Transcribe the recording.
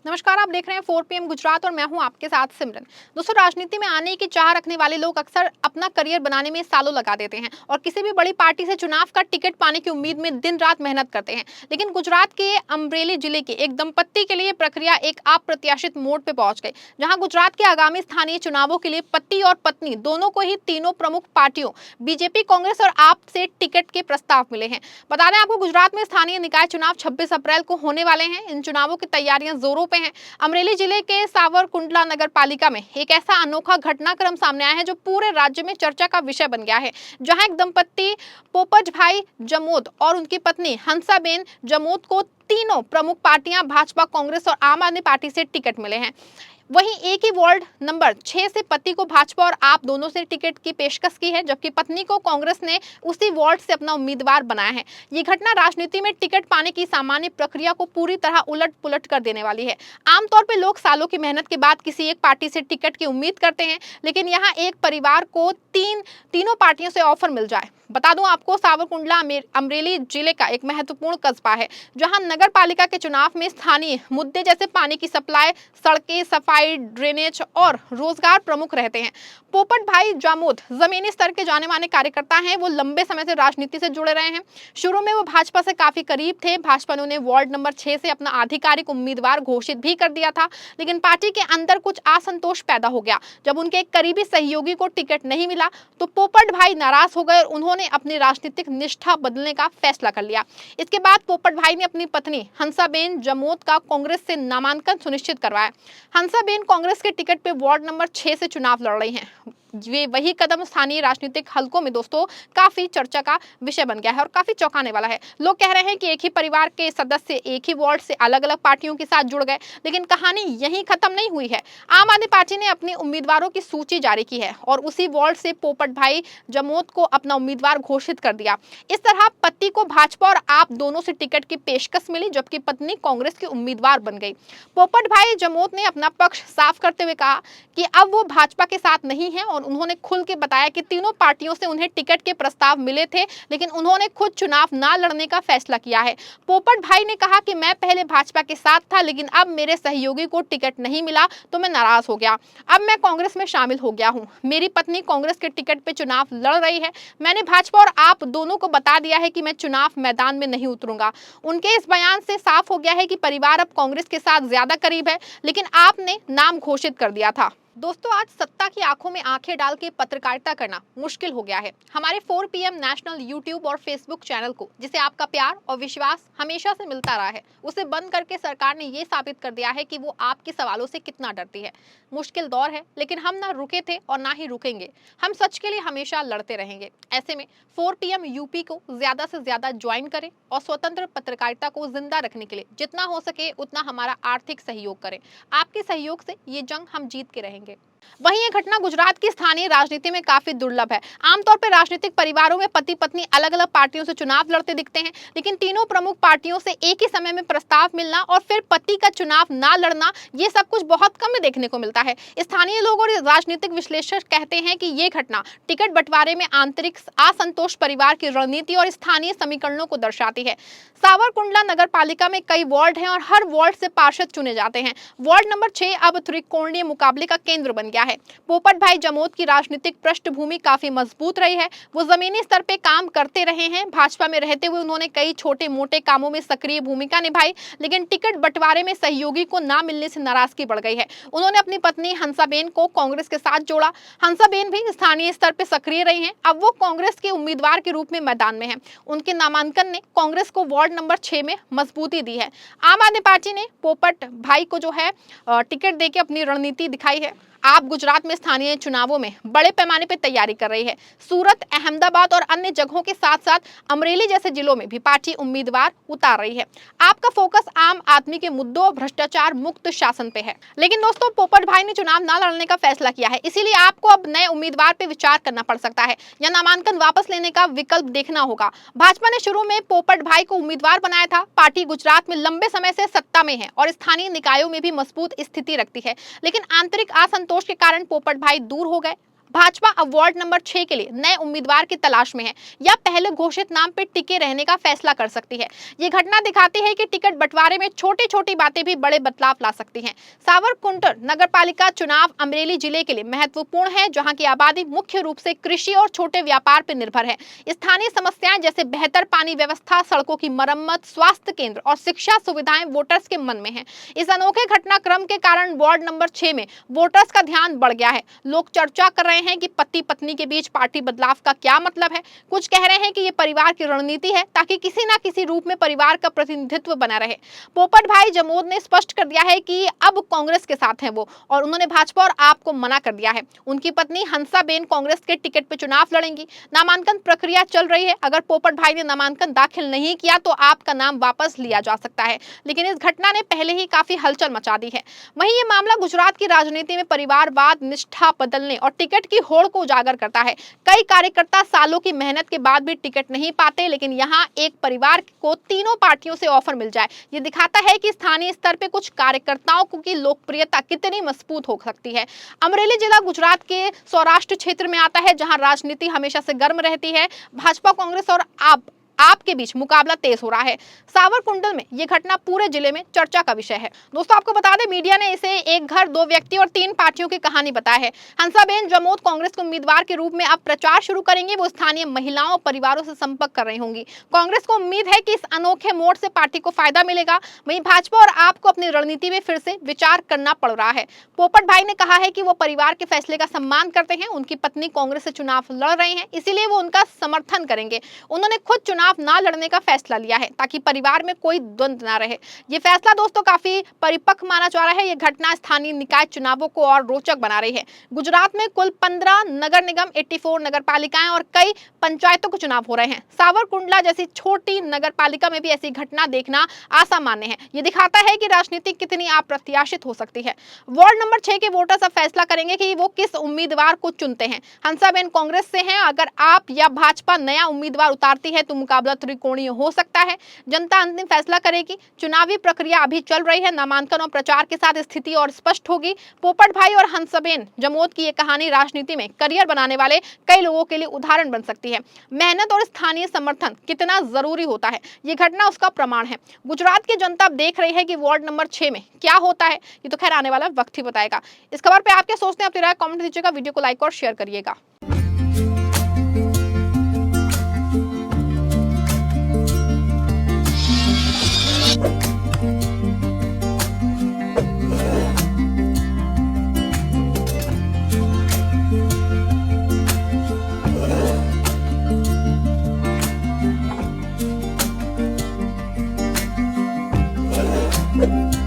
नमस्कार, आप देख रहे हैं 4 पीएम गुजरात और मैं हूं आपके साथ सिमरन। दोस्तों, राजनीति में आने की चाह रखने वाले लोग अक्सर अपना करियर बनाने में सालों लगा देते हैं और किसी भी बड़ी पार्टी से चुनाव का टिकट पाने की उम्मीद में दिन रात मेहनत करते हैं। लेकिन गुजरात के अमरेली जिले के एक दंपत्ति के लिए प्रक्रिया एक अप्रत्याशित मोड़ पे पहुंच गई, जहां गुजरात के आगामी स्थानीय चुनावों के लिए पति और पत्नी दोनों को ही तीनों प्रमुख पार्टियों बीजेपी, कांग्रेस और आप से टिकट के प्रस्ताव मिले हैं। बता दें आपको, गुजरात में स्थानीय निकाय चुनाव 26 अप्रैल को होने वाले हैं। इन चुनावों की तैयारियां जोरों पे हैं। अमरेली जिले के सावरकुंडला नगर पालिका में एक ऐसा अनोखा घटनाक्रम सामने आया है जो पूरे राज्य में चर्चा का विषय बन गया है, जहां एक दंपत्ति पोपट भाई जमोद और उनकी पत्नी हंसाबेन जमोद को तीनों प्रमुख पार्टियां भाजपा, कांग्रेस और आम आदमी पार्टी से टिकट मिले हैं। वहीं एक ही वार्ड नंबर 6 से पति को भाजपा और आप दोनों से टिकट की पेशकश की है, जबकि पत्नी को कांग्रेस ने उसी वार्ड से अपना उम्मीदवार बनाया है। ये घटना राजनीति में टिकट पाने की सामान्य प्रक्रिया को पूरी तरह उलट-पुलट कर देने वाली है। आमतौर पर लोग सालों की मेहनत के बाद किसी एक पार्टी से टिकट की उम्मीद करते हैं, लेकिन यहाँ एक परिवार को तीनों पार्टियों से ऑफर मिल जाए। बता दूं आपको, सावरकुंडला अमरेली जिले का एक महत्वपूर्ण कस्बा है, जहां नगर पालिका के चुनाव में स्थानीय मुद्दे जैसे पानी की सप्लाई, सड़कें, सफाई, ड्रेनेज और रोजगार प्रमुख रहते हैं। पोपट भाई जामोद जमीनी स्तर के जाने माने कार्यकर्ता हैं। वो लंबे समय से राजनीति से जुड़े रहे हैं। शुरू में वो भाजपा से काफी करीब थे। भाजपा ने उन्हें वार्ड नंबर 6 से अपना आधिकारिक उम्मीदवार घोषित भी कर दिया था, लेकिन पार्टी के अंदर कुछ असंतोष पैदा हो गया। जब उनके एक करीबी सहयोगी को टिकट नहीं मिला तो पोपट भाई नाराज हो गए और उन्होंने अपनी राजनीतिक निष्ठा बदलने का फैसला कर लिया। इसके बाद पोपट भाई ने अपनी पत्नी हंसाबेन जमोद का कांग्रेस से नामांकन सुनिश्चित करवाया। हंसाबेन कांग्रेस के टिकट पे वार्ड नंबर 6 से चुनाव लड़ रही हैं। ये वही कदम स्थानीय राजनीतिक हलकों में दोस्तों काफी चर्चा का विषय बन गया है और काफी चौंकाने वाला है। लोग कह रहे हैं कि एक ही परिवार के सदस्य एक ही वार्ड से अलग अलग पार्टियों के साथ जुड़ गए, लेकिन कहानी यहीं खत्म नहीं हुई है। आम आदमी पार्टी ने अपने उम्मीदवारों की सूची जारी की है और उसी वार्ड से पोपट भाई जमोद को अपना उम्मीदवार घोषित कर दिया। इस तरह पति को भाजपा और आप दोनों से टिकट की पेशकश मिली, जबकि पत्नी कांग्रेस की उम्मीदवार बन गई। पोपट भाई जमोद ने अपना पक्ष साफ करते हुए कहा कि अब वो भाजपा के साथ नहीं है और उन्होंने खुल के बताया कि तीनों पार्टियों से उन्हें टिकट के प्रस्ताव मिले थे, लेकिन उन्होंने खुद चुनाव ना लड़ने का फैसला किया है। पोपट भाई ने कहा कि मैं पहले भाजपा के साथ था, लेकिन अब मेरे सहयोगी को टिकट नहीं मिला तो मैं नाराज हो गया। अब मैं कांग्रेस में शामिल हो गया हूं। मेरी पत्नी कांग्रेस के टिकट पे चुनाव लड़ रही है। मैंने भाजपा और आप दोनों को बता दिया है कि मैं चुनाव मैदान में नहीं उतरूंगा। उनके इस बयान से साफ हो गया है कि परिवार अब कांग्रेस के साथ ज्यादा करीब है, लेकिन आपने नाम घोषित कर दिया था। दोस्तों, आज सत्ता की आंखों में आंखें डाल के पत्रकारिता करना मुश्किल हो गया है। हमारे 4 पीएम नेशनल यूट्यूब और फेसबुक चैनल को, जिसे आपका प्यार और विश्वास हमेशा से मिलता रहा है, उसे बंद करके सरकार ने ये साबित कर दिया है कि वो आपके सवालों से कितना डरती है। मुश्किल दौर है, लेकिन हम ना रुके थे और ना ही रुकेंगे। हम सच के लिए हमेशा लड़ते रहेंगे। ऐसे में 4 पीएम यूपी को ज्यादा से ज्यादा ज्वाइन करें और स्वतंत्र पत्रकारिता को जिंदा रखने के लिए जितना हो सके उतना हमारा आर्थिक सहयोग करें। आपके सहयोग से ये जंग हम जीत के रहेंगे। वहीं ये घटना गुजरात की स्थानीय राजनीति में काफी दुर्लभ है। आमतौर पर राजनीतिक परिवारों में पति पत्नी अलग अलग पार्टियों से चुनाव लड़ते दिखते हैं, लेकिन तीनों प्रमुख पार्टियों से एक ही समय में प्रस्ताव मिलना और फिर पति का चुनाव ना लड़ना, ये सब कुछ बहुत कम देखने को मिलता है। स्थानीय लोग और राजनीतिक विश्लेषक कहते हैं कि ये घटना टिकट बंटवारे में आंतरिक असंतोष, परिवार की रणनीति और स्थानीय समीकरणों को दर्शाती है। सावरकुंडला नगर पालिका में कई वार्ड हैं और हर वार्ड से पार्षद चुने जाते हैं। वार्ड नंबर 6 अब त्रिकोणीय मुकाबले का केंद्र बन गया है। पोपट भाई जमोद की राजनीतिक पृष्ठभूमि काफी मजबूत रही है। वो जमीनी स्तर पे काम करते रहे हैं। भाजपा में रहते हुए उन्होंने कई छोटे मोटे कामों में सक्रिय भूमिका निभाई, लेकिन टिकट बंटवारे में सहयोगी को ना मिलने से नाराजगी बढ़ गई है। उन्होंने अपनी पत्नी हंसाबेन को कांग्रेस के साथ जोड़ा। हंसाबेन भी स्थानीय स्तर पे सक्रिय रही हैं। अब वो कांग्रेस के उम्मीदवार के रूप में मैदान में है। उनके नामांकन ने कांग्रेस को वार्ड नंबर 6 में मजबूती दी है। आम आदमी पार्टी ने पोपट भाई को जो है टिकट देके अपनी रणनीति दिखाई है। आप गुजरात में स्थानीय चुनावों में बड़े पैमाने पर तैयारी कर रही है। सूरत, अहमदाबाद और अन्य जगहों के साथ साथ अमरेली जैसे जिलों में भी पार्टी उम्मीदवार उतार रही है। आपका फोकस आम आदमी के मुद्दों और भ्रष्टाचार मुक्त शासन पे है। लेकिन दोस्तों, पोपट भाई ने चुनाव न लड़ने का फैसला किया है, इसीलिए आपको अब नए उम्मीदवार पे विचार करना पड़ सकता है या नामांकन वापस लेने का विकल्प देखना होगा। भाजपा ने शुरू में पोपट भाई को उम्मीदवार बनाया था। पार्टी गुजरात में लंबे समय से सत्ता में है और स्थानीय निकायों में भी मजबूत स्थिति रखती है, लेकिन आंतरिक असंतोष के कारण पोपट भाई दूर हो गए। भाजपा अब वार्ड नंबर 6 के लिए नए उम्मीदवार की तलाश में है या पहले घोषित नाम पर टिके रहने का फैसला कर सकती है। ये घटना दिखाती है कि टिकट बंटवारे में छोटी छोटी बातें भी बड़े बदलाव ला सकती हैं। सावरकुंटल नगरपालिका चुनाव अमरेली जिले के लिए महत्वपूर्ण है, जहां की आबादी मुख्य रूप से कृषि और छोटे व्यापार पर निर्भर है। स्थानीय समस्याएं जैसे बेहतर पानी व्यवस्था, सड़कों की मरम्मत, स्वास्थ्य केंद्र और शिक्षा सुविधाएं वोटर्स के मन में है। इस अनोखे घटनाक्रम के कारण वार्ड नंबर 6 में वोटर्स का ध्यान बढ़ गया है। लोग चर्चा कर रहे हैं कि पति पत्नी के बीच पार्टी बदलाव का क्या मतलब है। कुछ कह रहे हैं कि ये परिवार की रणनीति है ताकि किसी न किसी रूप में परिवार का प्रतिनिधित्व बना रहे। पोपट भाई जमोद ने स्पष्ट कर दिया है कि अब कांग्रेस के साथ हैं वो, और उन्होंने भाजपा और आप को मना कर दिया है। उनकी पत्नी हंसाबेन कांग्रेस के टिकट पर चुनाव लड़ेंगी। नामांकन प्रक्रिया चल रही है। अगर पोपट भाई ने नामांकन दाखिल नहीं किया तो आपका नाम वापस लिया जा सकता है। लेकिन इस घटना ने पहले ही काफी हलचल मचा दी है। वहीं ये मामला गुजरात की राजनीति में परिवारवाद, निष्ठा बदलने और टिकट की होड़ को उजागर करता है। कई कार्यकर्ता सालों की मेहनत के बाद भी टिकट नहीं पाते, लेकिन यहाँ एक परिवार को तीनों पार्टियों से ऑफर मिल जाए, ये दिखाता है कि स्थानीय स्तर पे कुछ कार्यकर्ताओं की लोकप्रियता कितनी मजबूत हो सकती है। अमरेली जिला गुजरात के सौराष्ट्र क्षेत्र में आता है, जहां राजनीति हमेशा से गर्म रहती है। भाजपा, कांग्रेस और आपके बीच मुकाबला तेज हो रहा है। सावरकुंटल में यह घटना पूरे जिले में चर्चा का विषय है। दोस्तों, आपको बता दें, मीडिया ने इसे एक घर, दो व्यक्ति और तीन पार्टियों की कहानी बताया है। हंसाबेन जमोद कांग्रेस के उम्मीदवार के रूप में अब प्रचार शुरू करेंगे। वो स्थानीय महिलाओं और परिवारों से संपर्क कर रही होंगी। कांग्रेस को उम्मीद है कि इस अनोखे मोड़ से पार्टी को फायदा मिलेगा। वहीं भाजपा और आपको अपनी रणनीति में फिर से विचार करना पड़ रहा है। पोपट भाई ने कहा है कि वो परिवार के फैसले का सम्मान करते हैं। उनकी पत्नी कांग्रेस से चुनाव लड़ रही है, इसीलिए वो उनका समर्थन करेंगे। उन्होंने खुद चुनाव ना लड़ने का फैसला लिया है ताकि परिवार में कोई द्वंद्व ना रहे। ये फैसला दोस्तों काफी परिपक्व माना जा रहा है। ये घटना स्थानीय निकाय चुनावों को और रोचक बना रही है। गुजरात में कुल 15 नगर निगम, 84 नगर पालिकाएं और कई पंचायतों के चुनाव हो रहे हैं। सावरकुंडला जैसी छोटी नगर पालिका में भी ऐसी घटना देखना असामान्य है। ये दिखाता है कि राजनीति कितनी अप्रत्याशित हो सकती है। वार्ड नंबर 6 के वोटर्स अब फैसला करेंगे कि वो किस उम्मीदवार को चुनते हैं। हंसाबेन कांग्रेस से हैं। अगर आप या भाजपा नया उम्मीदवार उतारती है तो मुकाबला त्रिकोणीय हो सकता है। जनता अंतिम फैसला करेगी। चुनावी प्रक्रिया अभी चल रही है। नामांकन और प्रचार के साथ स्थिति और स्पष्ट होगी। पोपट भाई और हंसाबेन जमोद की ये कहानी राजनीति में करियर बनाने वाले कई लोगों के लिए उदाहरण बन सकती है। मेहनत और स्थानीय समर्थन कितना जरूरी होता है, ये घटना उसका प्रमाण है। गुजरात की जनता अब देख रही है कि वार्ड नंबर 6 में क्या होता है। ये तो खैर आने वाला वक्त ही बताएगा। इस खबर पे आप क्या सोचते हैं, अपनी राय कमेंट दीजिएगा। वीडियो को लाइक और शेयर करिएगा। Thank you.